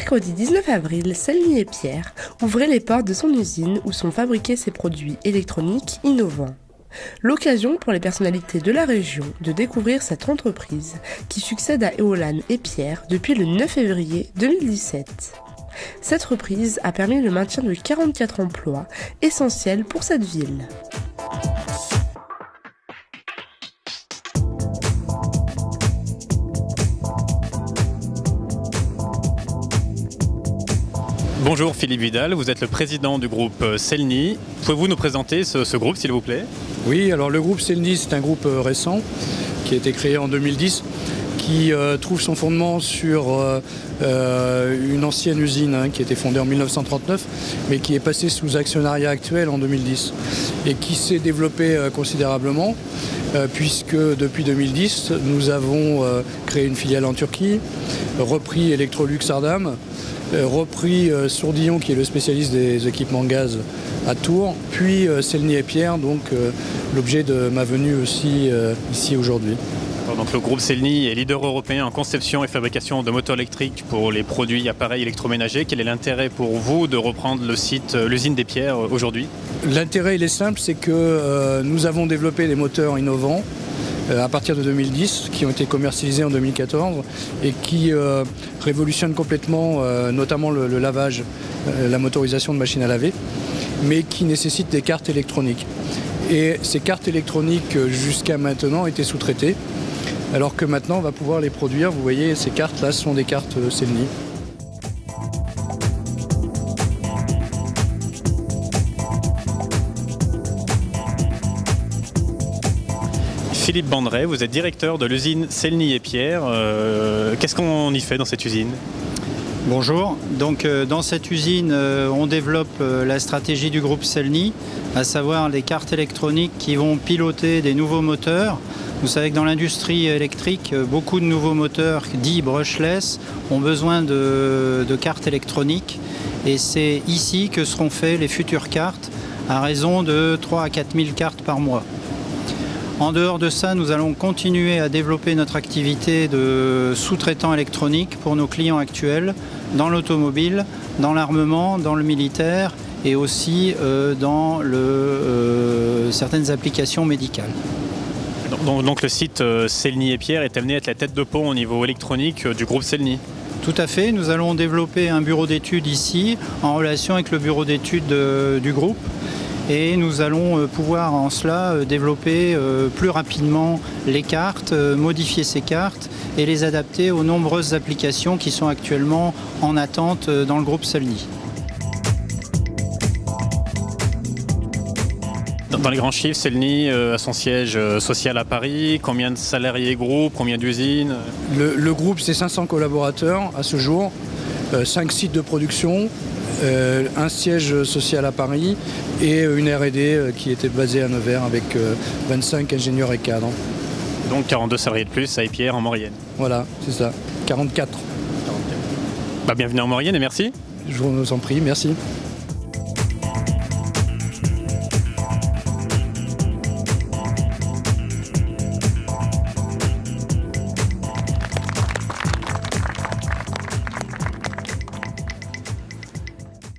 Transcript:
mercredi 19 avril, Celny et Pierre ouvraient les portes de son usine où sont fabriqués ses produits électroniques innovants. L'occasion pour les personnalités de la région de découvrir cette entreprise qui succède à Éolane et Pierre depuis le 9 février 2017. Cette reprise a permis le maintien de 44 emplois essentiels pour cette ville. Bonjour Philippe Vidal, vous êtes le président du groupe Celny. Pouvez-vous nous présenter ce groupe s'il vous plaît ? Oui, alors le groupe Celny c'est un groupe récent qui a été créé en 2010 qui trouve son fondement sur une ancienne usine qui a été fondée en 1939 mais qui est passée sous actionnariat actuel en 2010 et qui s'est développée considérablement puisque depuis 2010 nous avons créé une filiale en Turquie, repris Electrolux Ardam, repris Sourdillon qui est le spécialiste des équipements gaz à Tours, puis Celny et Pierre, donc l'objet de ma venue aussi ici aujourd'hui. Donc le groupe Celny est leader européen en conception et fabrication de moteurs électriques pour les produits et appareils électroménagers. Quel est l'intérêt pour vous de reprendre l'usine des Pierres aujourd'hui ? L'intérêt il est simple, c'est que nous avons développé des moteurs innovants à partir de 2010, qui ont été commercialisés en 2014 et qui révolutionnent complètement notamment le lavage, la motorisation de machines à laver, mais qui nécessitent des cartes électroniques. Et ces cartes électroniques jusqu'à maintenant étaient sous-traitées, alors que maintenant on va pouvoir les produire. Vous voyez, ces cartes-là sont des cartes Celny. Philippe Bandret, vous êtes directeur de l'usine Celny et Pierre. Qu'est-ce qu'on y fait dans cette usine ? Bonjour, donc dans cette usine on développe la stratégie du groupe Celny, à savoir les cartes électroniques qui vont piloter des nouveaux moteurs. Vous savez que dans l'industrie électrique, beaucoup de nouveaux moteurs dits brushless ont besoin de cartes électroniques et c'est ici que seront faites les futures cartes à raison de 3 à 4 000 cartes par mois. En dehors de ça, nous allons continuer à développer notre activité de sous-traitant électronique pour nos clients actuels dans l'automobile, dans l'armement, dans le militaire et aussi dans certaines applications médicales. Donc le site Celny et Pierre est amené à être la tête de pont au niveau électronique du groupe Celny. Tout à fait, nous allons développer un bureau d'études ici en relation avec le bureau d'études du groupe. Et nous allons pouvoir en cela développer plus rapidement les cartes, modifier ces cartes et les adapter aux nombreuses applications qui sont actuellement en attente dans le groupe Celny. Dans les grands chiffres, Celny a son siège social à Paris. Combien de salariés groupe, combien d'usines ? Le groupe, c'est 500 collaborateurs à ce jour, 5 sites de production, un siège social à Paris et une R&D qui était basée à Nevers avec 25 ingénieurs et cadres. Donc 42 salariés de plus à Pierre en Maurienne. Voilà, c'est ça, 44. Bienvenue en Maurienne et merci. Je vous en prie, merci.